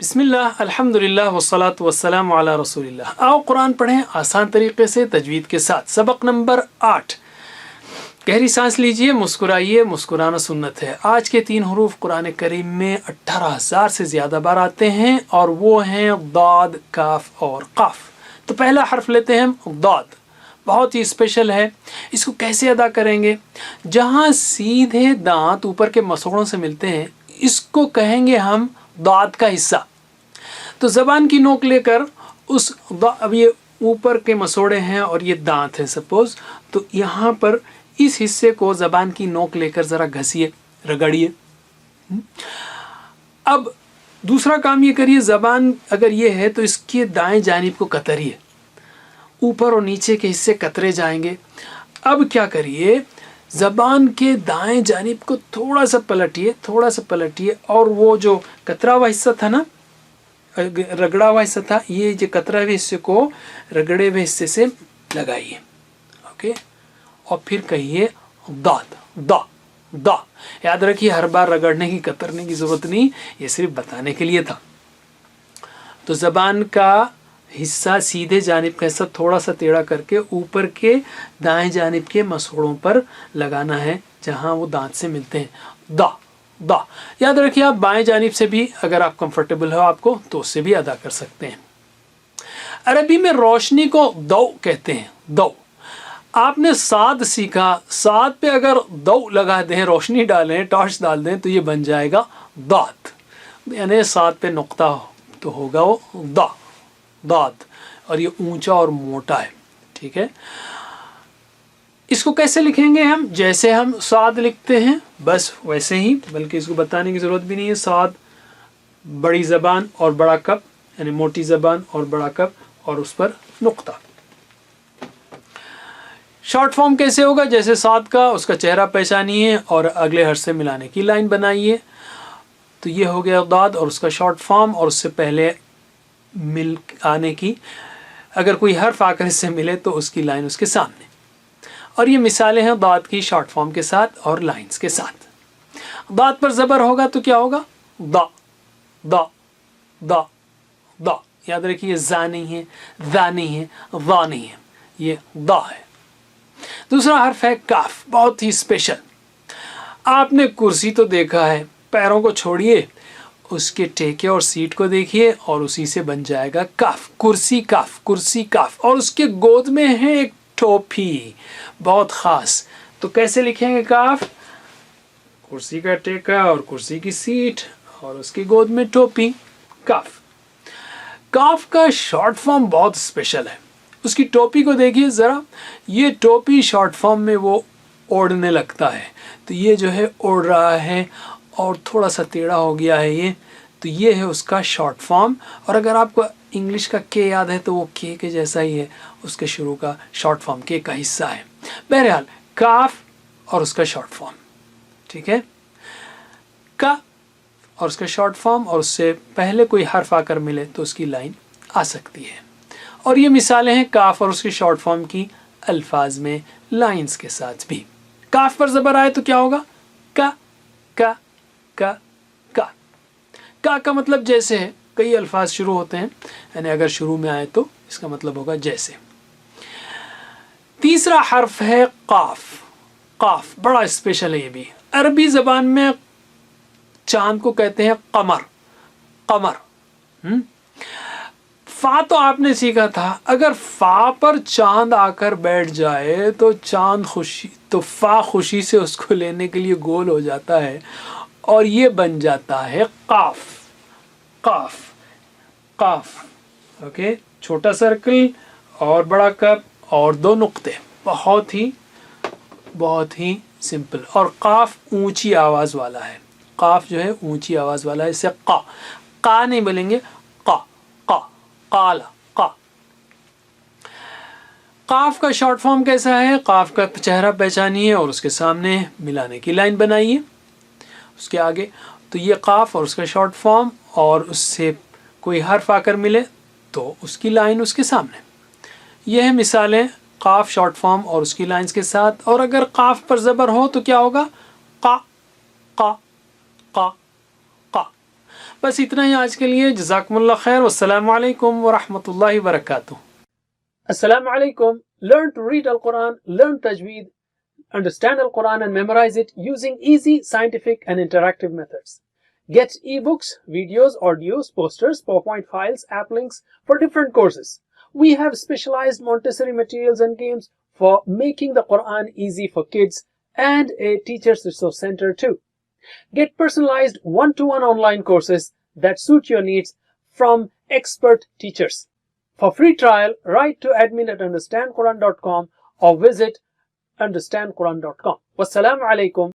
बिस्मिल्लाह अल्हम्दुलिल्लाह वस्सलातु वस्सलामु अला रसूलिल्लाह। आओ कुरान पढ़ें आसान तरीके से तजवीद के साथ। सबक नंबर 8। गहरी सांस लीजिए, मुस्कुराइए, मुस्कुराना सुन्नत है। आज के 3 हरूफ कुरान करीम में 18,000 से ज़्यादा बार आते हैं और वो हैं दाद, काफ और काफ। तो पहला हर्फ लेते हैं हम दाद, बहुत ही स्पेशल है। इसको कैसे अदा करेंगे? जहाँ सीधे दांत ऊपर के मसोड़ों से मिलते हैं इसको कहेंगे हम दाद का हिस्सा। तो ज़बान की नोक लेकर अब ये ऊपर के मसोड़े हैं और ये दांत हैं सपोज, तो यहाँ पर इस हिस्से को ज़बान की नोक लेकर ज़रा घसीए, रगड़िए। अब दूसरा काम ये करिए, ज़बान अगर ये है तो इसके दाएं जानिब को कतरिए, ऊपर और नीचे के हिस्से कतरे जाएंगे। अब क्या करिए, ज़बान के दाएं जानिब को थोड़ा सा पलटिए और वो जो कतरा हुआ हिस्सा था ना, रगड़ा हुआ हिस्सा था, ये जो कतरा हुए हिस्से को रगड़े हुए हिस्से से लगाइए। ओके, और फिर कहिए दाद, दा दा। याद रखिए हर बार रगड़ने की कतरने की ज़रूरत नहीं, ये सिर्फ बताने के लिए था। तो ज़बान का हिस्सा सीधे जानिब का हिस्सा थोड़ा सा टेढ़ा करके ऊपर के दाएं जानिब के मसोड़ों पर लगाना है जहां वो दांत से मिलते हैं। दा दा। याद रखिए आप बाएं जानिब से भी अगर आप कंफर्टेबल हो आपको तो उससे भी अदा कर सकते हैं। अरबी में रोशनी को दौ कहते हैं, दौ। आपने साद सीखा, साद पे अगर दौ लगा दें, रोशनी डालें, टॉर्च डाल दें तो ये बन जाएगा दाद, यानी साद पे नुक्ता तो होगा वो दा, दाद। और ये ऊंचा और मोटा है, ठीक है। इसको कैसे लिखेंगे हम? जैसे हम साद लिखते हैं बस वैसे ही, बल्कि इसको बताने की ज़रूरत भी नहीं है। साद, बड़ी ज़बान और बड़ा कप, यानी मोटी ज़बान और बड़ा कप और उस पर नुक्ता। शॉर्ट फॉर्म कैसे होगा? जैसे साद का, उसका चेहरा पहचानिए और अगले हर्फ से मिलाने की लाइन बनाइए। तो ये हो गया दाद और उसका शॉर्ट फॉर्म, और उससे पहले मिल आने की, अगर कोई हर्फ आकर इससे मिले तो उसकी लाइन उसके सामने। और ये मिसालें हैं दाद की शॉर्ट फॉर्म के साथ और लाइंस के साथ। दाद पर ज़बर होगा तो क्या होगा? दा दा दा दा। याद रखिए जा नहीं है, दा नहीं है, वा नहीं है, ये दा है। दूसरा हर्फ है काफ, बहुत ही स्पेशल। आपने कुर्सी तो देखा है, पैरों को छोड़िए, उसके टेके और सीट को देखिए और उसी से बन जाएगा काफ। कुर्सी काफ, कुर्सी काफ। और उसके गोद में है एक टोपी, बहुत खास। तो कैसे लिखेंगे काफ? कुर्सी का टेका और कुर्सी की सीट और उसकी गोद में टोपी, काफ। काफ का शॉर्ट फॉर्म बहुत स्पेशल है। उसकी टोपी को देखिए ज़रा, ये टोपी शॉर्ट फॉर्म में वो ओढ़ने लगता है, तो ये जो है ओढ़ रहा है और थोड़ा सा टेढ़ा हो गया है ये, तो ये है उसका शॉर्ट फॉर्म। और अगर आपको इंग्लिश का के याद है तो वो के जैसा ही है, उसके शुरू का शॉर्ट फॉर्म के का हिस्सा है। बहरहाल काफ और उसका शॉर्ट फॉर्म, ठीक है। का और उसका शॉर्ट फॉर्म, और उससे पहले कोई हर्फ आकर मिले तो उसकी लाइन आ सकती है। और ये मिसालें हैं काफ और उसके शॉर्ट फॉर्म की अल्फाज में लाइंस के साथ भी। काफ पर ज़बर आए तो क्या होगा? का का का का। का मतलब जैसे है, कई अल्फाज शुरू होते हैं, यानी अगर शुरू में आए तो इसका मतलब होगा जैसे। तीसरा हर्फ है काफ। काफ बड़ा स्पेशल है ये भी। अरबी ज़बान में चांद को कहते हैं कमर, कमर। फा तो आपने सीखा था, अगर फा पर चांद आकर बैठ जाए तो चांद खुशी, तो फा खुशी से उसको लेने के लिए गोल हो जाता है और ये बन जाता है काफ, काफ, काफ। ओके, छोटा सर्कल और बड़ा कप और 2 नुक्ते, बहुत ही सिंपल। और काफ ऊंची आवाज़ वाला है, काफ जो है ऊंची आवाज़ वाला है। इसे का नहीं बोलेंगे, का का, काला का। काफ का शॉर्ट फॉर्म कैसा है? काफ का चेहरा पहचानिए और उसके सामने मिलाने की लाइन बनाइए उसके आगे। तो ये काफ और उसका शॉर्ट फॉर्म, और उससे कोई हर्फ आकर मिले तो उसकी लाइन उसके सामने। यह है मिसालें काफ शॉर्ट फॉर्म और उसकी लाइंस के साथ। और अगर काफ पर ज़बर हो तो क्या होगा? का का का का। بس اتنا ہی آج کے لیے. جزاکم اللہ خیر. والسلام علیکم ورحمۃ اللہ وبرکاتہ. Assalamu alaikum. Learn to read Al-Quran, learn tajweed, understand Al-Quran and memorize it using easy, scientific and interactive methods. Get ebooks, videos, audios, posters, PowerPoint files, app links for different courses. We have specialized Montessori materials and games for making the Quran easy for kids and a teacher's resource center too. Get personalized one-to-one online courses that suit your needs from expert teachers. For free trial, write to admin@understandquran.com or visit understandquran.com. Wassalamu alaikum